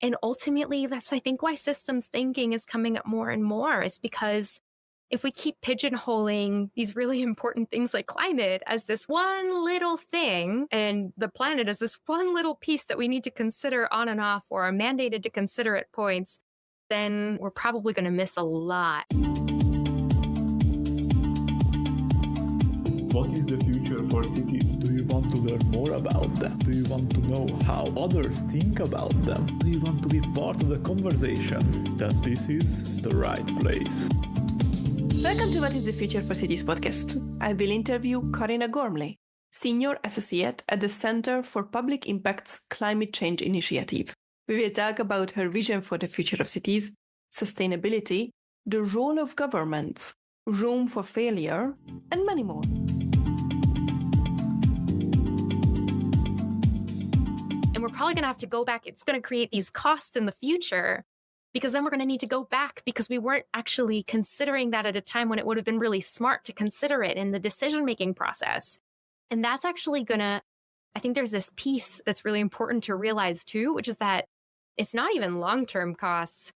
And ultimately, that's, I think, why systems thinking is coming up more and more, is because if we keep pigeonholing these really important things like climate as this one little thing, and the planet as this one little piece that we need to consider on and off or are mandated to consider at points, then we're probably going to miss a lot. What is the future for cities? Do you want to learn more about them? Do you want to know how others think about them? Do you want to be part of the conversation? Then this is the right place. Welcome to What is the Future for Cities podcast. I will interview Carina Gormley, Senior Associate at the Center for Public Impact's Climate Change Initiative. We will talk about her vision for the future of cities, sustainability, the role of governments, room for failure, and many more. And we're probably going to have to go back. It's going to create these costs in the future, because then we're going to need to go back because we weren't actually considering that at a time when it would have been really smart to consider it in the decision-making process. And that's actually going to, I think there's this piece that's really important to realize too, which is that it's not even long-term costs.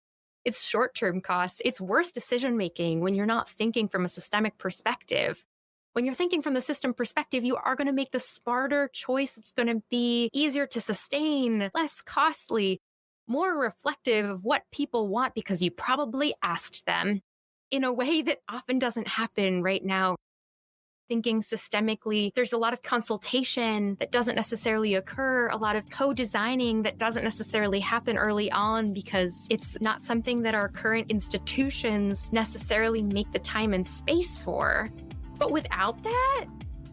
It's short-term costs. It's worse decision-making when you're not thinking from a systemic perspective. When you're thinking from the system perspective, you are going to make the smarter choice. It's going to be easier to sustain, less costly, more reflective of what people want because you probably asked them in a way that often doesn't happen right now. Thinking systemically, there's a lot of consultation that doesn't necessarily occur, a lot of co-designing that doesn't necessarily happen early on because it's not something that our current institutions necessarily make the time and space for. But without that,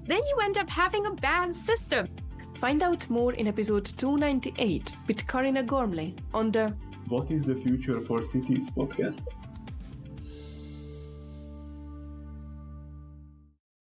then you end up having a bad system. Find out more in episode 298 with Carina Gormley on the What is the Future for Cities podcast.